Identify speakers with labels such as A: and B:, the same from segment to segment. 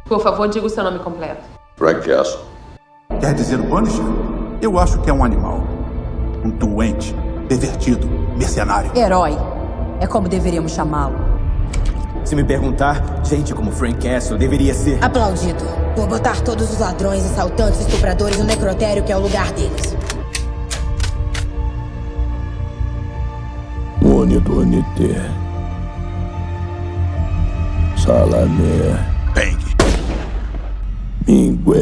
A: Por favor, diga o seu nome completo.
B: Frank Castle.
C: Quer dizer o Punisher? Eu acho que é um animal. Um doente, pervertido, mercenário.
D: Herói. É como deveríamos chamá-lo.
E: Se me perguntar, gente como Frank Castle deveria ser
F: aplaudido por botar todos os ladrões, assaltantes, estupradores no necrotério, que é o lugar deles.
B: Unite. Salame.
C: Bang.
B: Mingue.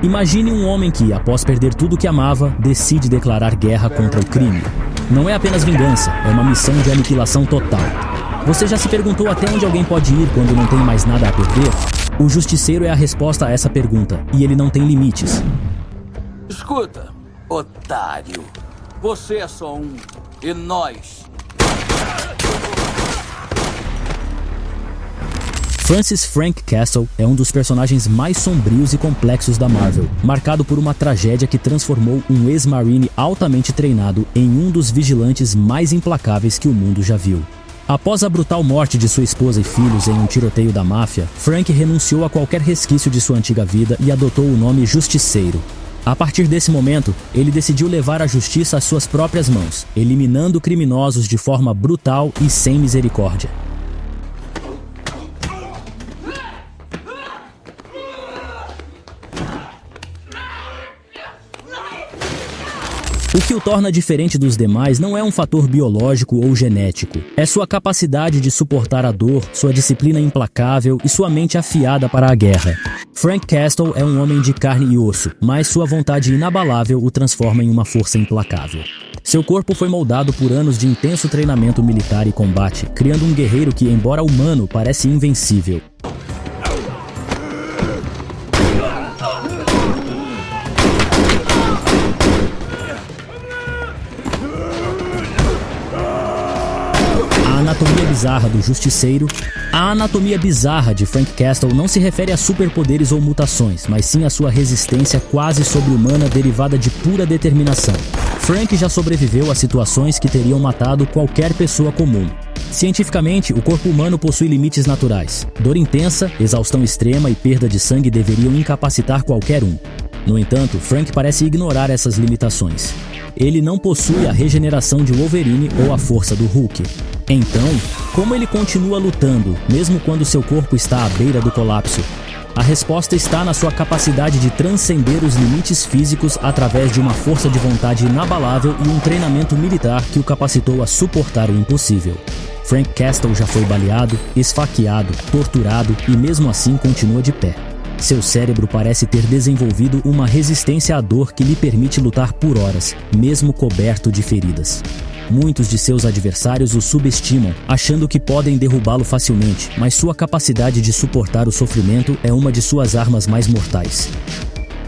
G: Imagine um homem que, após perder tudo que amava, decide declarar guerra contra o crime. Não é apenas vingança, é uma missão de aniquilação total. Você já se perguntou até onde alguém pode ir quando não tem mais nada a perder? O Justiceiro é a resposta a essa pergunta, e ele não tem limites.
H: Escuta, otário. Você é só um, e nós...
G: Francis Frank Castle é um dos personagens mais sombrios e complexos da Marvel, marcado por uma tragédia que transformou um ex-marine altamente treinado em um dos vigilantes mais implacáveis que o mundo já viu. Após a brutal morte de sua esposa e filhos em um tiroteio da máfia, Frank renunciou a qualquer resquício de sua antiga vida e adotou o nome Justiceiro. A partir desse momento, ele decidiu levar a justiça às suas próprias mãos, eliminando criminosos de forma brutal e sem misericórdia. O que o torna diferente dos demais não é um fator biológico ou genético. É sua capacidade de suportar a dor, sua disciplina implacável e sua mente afiada para a guerra. Frank Castle é um homem de carne e osso, mas sua vontade inabalável o transforma em uma força implacável. Seu corpo foi moldado por anos de intenso treinamento militar e combate, criando um guerreiro que, embora humano, parece invencível. A anatomia bizarra do Justiceiro. A anatomia bizarra de Frank Castle não se refere a superpoderes ou mutações, mas sim a sua resistência quase sobre-humana derivada de pura determinação. Frank já sobreviveu a situações que teriam matado qualquer pessoa comum. Cientificamente, o corpo humano possui limites naturais. Dor intensa, exaustão extrema e perda de sangue deveriam incapacitar qualquer um. No entanto, Frank parece ignorar essas limitações. Ele não possui a regeneração de Wolverine ou a força do Hulk. Então, como ele continua lutando, mesmo quando seu corpo está à beira do colapso? A resposta está na sua capacidade de transcender os limites físicos através de uma força de vontade inabalável e um treinamento militar que o capacitou a suportar o impossível. Frank Castle já foi baleado, esfaqueado, torturado e mesmo assim continua de pé. Seu cérebro parece ter desenvolvido uma resistência à dor que lhe permite lutar por horas, mesmo coberto de feridas. Muitos de seus adversários o subestimam, achando que podem derrubá-lo facilmente, mas sua capacidade de suportar o sofrimento é uma de suas armas mais mortais.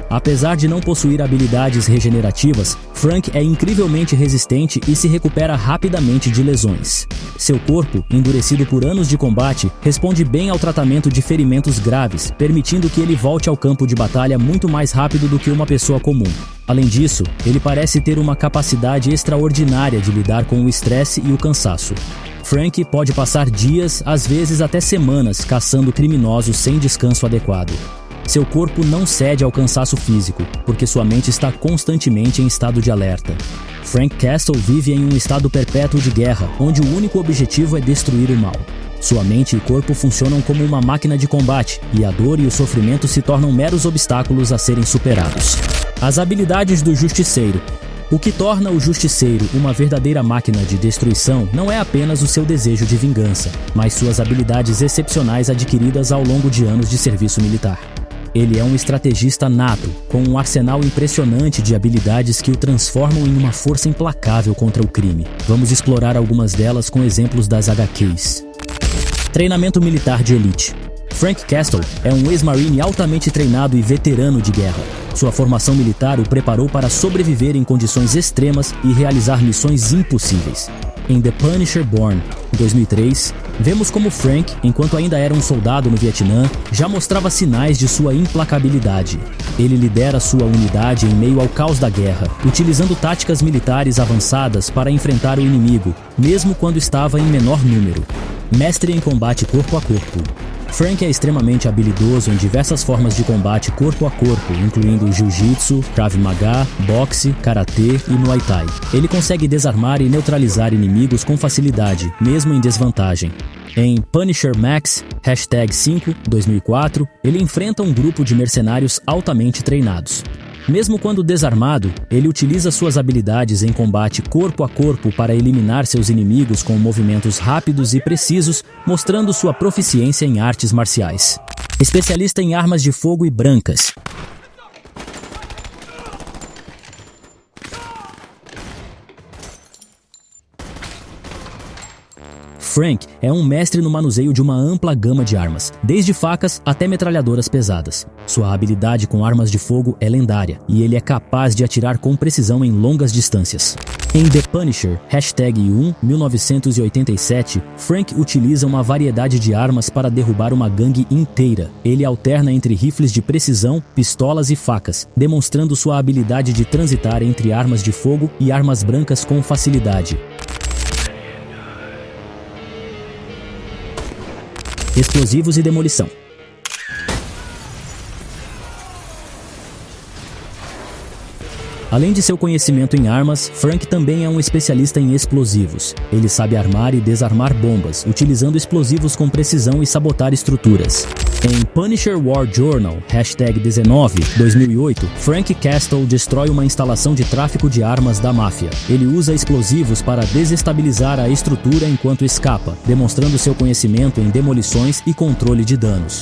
G: Apesar de não possuir habilidades regenerativas, Frank é incrivelmente resistente e se recupera rapidamente de lesões. Seu corpo, endurecido por anos de combate, responde bem ao tratamento de ferimentos graves, permitindo que ele volte ao campo de batalha muito mais rápido do que uma pessoa comum. Além disso, ele parece ter uma capacidade extraordinária de lidar com o estresse e o cansaço. Frank pode passar dias, às vezes até semanas, caçando criminosos sem descanso adequado. Seu corpo não cede ao cansaço físico, porque sua mente está constantemente em estado de alerta. Frank Castle vive em um estado perpétuo de guerra, onde o único objetivo é destruir o mal. Sua mente e corpo funcionam como uma máquina de combate, e a dor e o sofrimento se tornam meros obstáculos a serem superados. As habilidades do Justiceiro. O que torna o Justiceiro uma verdadeira máquina de destruição não é apenas o seu desejo de vingança, mas suas habilidades excepcionais adquiridas ao longo de anos de serviço militar. Ele é um estrategista nato, com um arsenal impressionante de habilidades que o transformam em uma força implacável contra o crime. Vamos explorar algumas delas com exemplos das HQs. Treinamento militar de elite. Frank Castle é um ex-marine altamente treinado e veterano de guerra. Sua formação militar o preparou para sobreviver em condições extremas e realizar missões impossíveis. Em The Punisher Born, 2003, vemos como Frank, enquanto ainda era um soldado no Vietnã, já mostrava sinais de sua implacabilidade. Ele lidera sua unidade em meio ao caos da guerra, utilizando táticas militares avançadas para enfrentar o inimigo, mesmo quando estava em menor número. Mestre em combate corpo a corpo. Frank é extremamente habilidoso em diversas formas de combate corpo a corpo, incluindo jiu-jitsu, krav maga, boxe, karatê e muay thai. Ele consegue desarmar e neutralizar inimigos com facilidade, mesmo em desvantagem. Em Punisher Max, #5, 2004, ele enfrenta um grupo de mercenários altamente treinados. Mesmo quando desarmado, ele utiliza suas habilidades em combate corpo a corpo para eliminar seus inimigos com movimentos rápidos e precisos, mostrando sua proficiência em artes marciais. Especialista em armas de fogo e brancas. Frank é um mestre no manuseio de uma ampla gama de armas, desde facas até metralhadoras pesadas. Sua habilidade com armas de fogo é lendária, e ele é capaz de atirar com precisão em longas distâncias. Em The Punisher, #1, 1987, Frank utiliza uma variedade de armas para derrubar uma gangue inteira. Ele alterna entre rifles de precisão, pistolas e facas, demonstrando sua habilidade de transitar entre armas de fogo e armas brancas com facilidade. Explosivos e demolição. Além de seu conhecimento em armas, Frank também é um especialista em explosivos. Ele sabe armar e desarmar bombas, utilizando explosivos com precisão e sabotar estruturas. Em Punisher War Journal, #19, 2008, Frank Castle destrói uma instalação de tráfico de armas da máfia. Ele usa explosivos para desestabilizar a estrutura enquanto escapa, demonstrando seu conhecimento em demolições e controle de danos.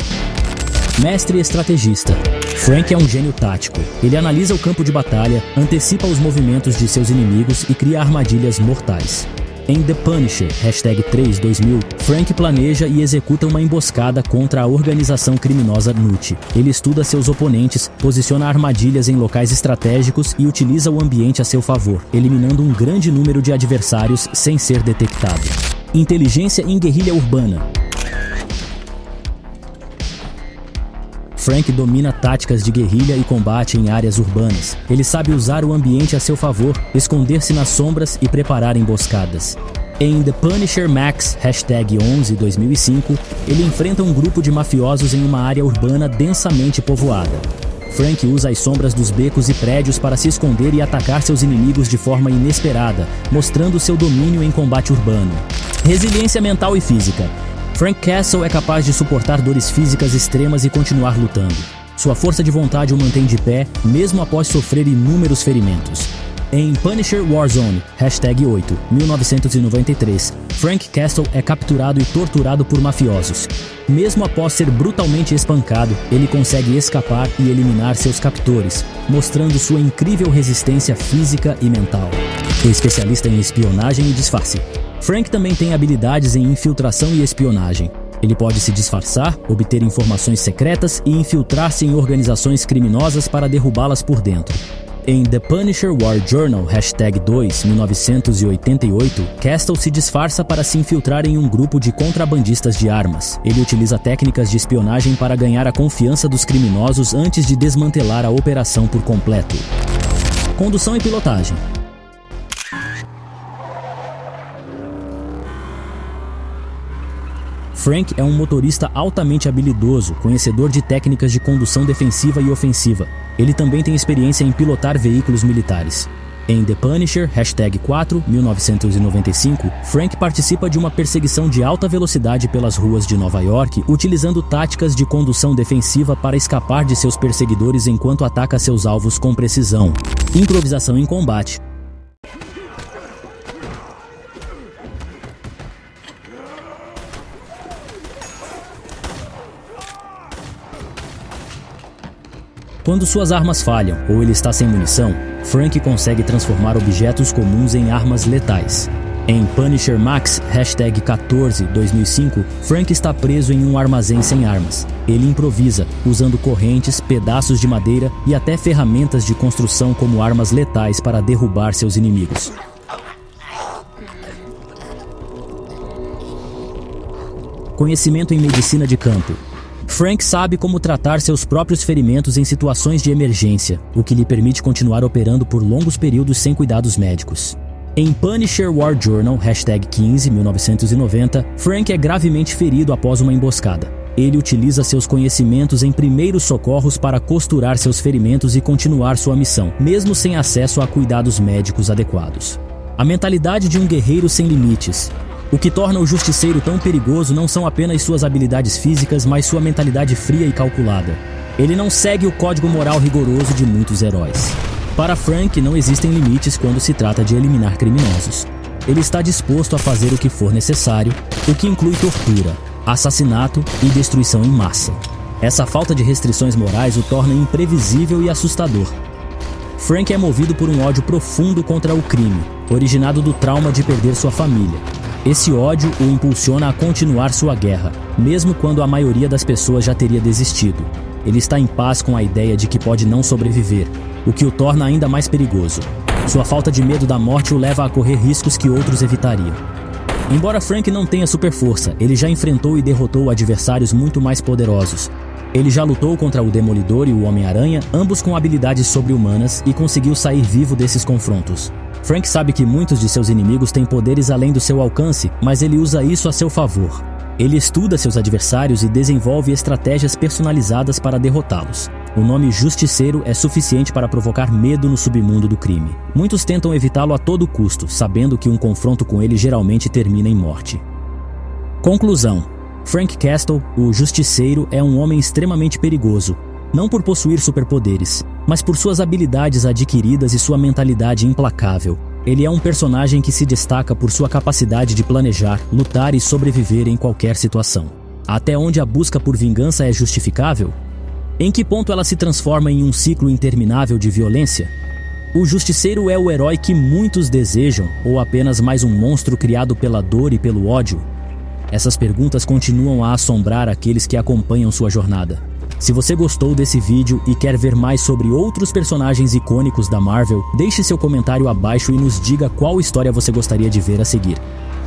G: Mestre estrategista. Frank é um gênio tático. Ele analisa o campo de batalha, antecipa os movimentos de seus inimigos e cria armadilhas mortais. Em The Punisher, #3, 2000, Frank planeja e executa uma emboscada contra a organização criminosa NUT. Ele estuda seus oponentes, posiciona armadilhas em locais estratégicos e utiliza o ambiente a seu favor, eliminando um grande número de adversários sem ser detectado. Inteligência em guerrilha urbana. Frank domina táticas de guerrilha e combate em áreas urbanas. Ele sabe usar o ambiente a seu favor, esconder-se nas sombras e preparar emboscadas. Em The Punisher Max, #11, 2005, ele enfrenta um grupo de mafiosos em uma área urbana densamente povoada. Frank usa as sombras dos becos e prédios para se esconder e atacar seus inimigos de forma inesperada, mostrando seu domínio em combate urbano. Resiliência mental e física. Frank Castle é capaz de suportar dores físicas extremas e continuar lutando. Sua força de vontade o mantém de pé, mesmo após sofrer inúmeros ferimentos. Em Punisher Warzone, #8, 1993, Frank Castle é capturado e torturado por mafiosos. Mesmo após ser brutalmente espancado, ele consegue escapar e eliminar seus captores, mostrando sua incrível resistência física e mental. É especialista em espionagem e disfarce. Frank também tem habilidades em infiltração e espionagem. Ele pode se disfarçar, obter informações secretas e infiltrar-se em organizações criminosas para derrubá-las por dentro. Em The Punisher War Journal, #2, 1988, Castle se disfarça para se infiltrar em um grupo de contrabandistas de armas. Ele utiliza técnicas de espionagem para ganhar a confiança dos criminosos antes de desmantelar a operação por completo. Condução e pilotagem. Frank é um motorista altamente habilidoso, conhecedor de técnicas de condução defensiva e ofensiva. Ele também tem experiência em pilotar veículos militares. Em The Punisher, #4, 1995, Frank participa de uma perseguição de alta velocidade pelas ruas de Nova York, utilizando táticas de condução defensiva para escapar de seus perseguidores enquanto ataca seus alvos com precisão. Improvisação em combate. Quando suas armas falham ou ele está sem munição, Frank consegue transformar objetos comuns em armas letais. Em Punisher Max, #14, 2005, Frank está preso em um armazém sem armas. Ele improvisa, usando correntes, pedaços de madeira e até ferramentas de construção como armas letais para derrubar seus inimigos. Conhecimento em medicina de campo. Frank sabe como tratar seus próprios ferimentos em situações de emergência, o que lhe permite continuar operando por longos períodos sem cuidados médicos. Em Punisher War Journal, #15, 1990, Frank é gravemente ferido após uma emboscada. ele utiliza seus conhecimentos em primeiros socorros para costurar seus ferimentos e continuar sua missão, mesmo sem acesso a cuidados médicos adequados. A mentalidade de um guerreiro sem limites. O que torna o Justiceiro tão perigoso não são apenas suas habilidades físicas, mas sua mentalidade fria e calculada. Ele não segue o código moral rigoroso de muitos heróis. Para Frank, não existem limites quando se trata de eliminar criminosos. Ele está disposto a fazer o que for necessário, o que inclui tortura, assassinato e destruição em massa. Essa falta de restrições morais o torna imprevisível e assustador. Frank é movido por um ódio profundo contra o crime, originado do trauma de perder sua família. Esse ódio o impulsiona a continuar sua guerra, mesmo quando a maioria das pessoas já teria desistido. Ele está em paz com a ideia de que pode não sobreviver, o que o torna ainda mais perigoso. Sua falta de medo da morte o leva a correr riscos que outros evitariam. Embora Frank não tenha super força, ele já enfrentou e derrotou adversários muito mais poderosos. Ele já lutou contra o Demolidor e o Homem-Aranha, ambos com habilidades sobre-humanas, e conseguiu sair vivo desses confrontos. Frank sabe que muitos de seus inimigos têm poderes além do seu alcance, mas ele usa isso a seu favor. Ele estuda seus adversários e desenvolve estratégias personalizadas para derrotá-los. O nome Justiceiro é suficiente para provocar medo no submundo do crime. Muitos tentam evitá-lo a todo custo, sabendo que um confronto com ele geralmente termina em morte. Conclusão: Frank Castle, o Justiceiro, é um homem extremamente perigoso, não por possuir superpoderes, mas por suas habilidades adquiridas e sua mentalidade implacável. Ele é um personagem que se destaca por sua capacidade de planejar, lutar e sobreviver em qualquer situação. Até onde a busca por vingança é justificável? Em que ponto ela se transforma em um ciclo interminável de violência? O Justiceiro é o herói que muitos desejam, ou apenas mais um monstro criado pela dor e pelo ódio? Essas perguntas continuam a assombrar aqueles que acompanham sua jornada. Se você gostou desse vídeo e quer ver mais sobre outros personagens icônicos da Marvel, deixe seu comentário abaixo e nos diga qual história você gostaria de ver a seguir.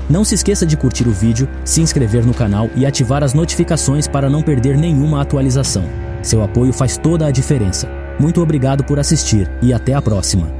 G: Não se esqueça de curtir o vídeo, se inscrever no canal e ativar as notificações para não perder nenhuma atualização. Seu apoio faz toda a diferença. Muito obrigado por assistir e até a próxima.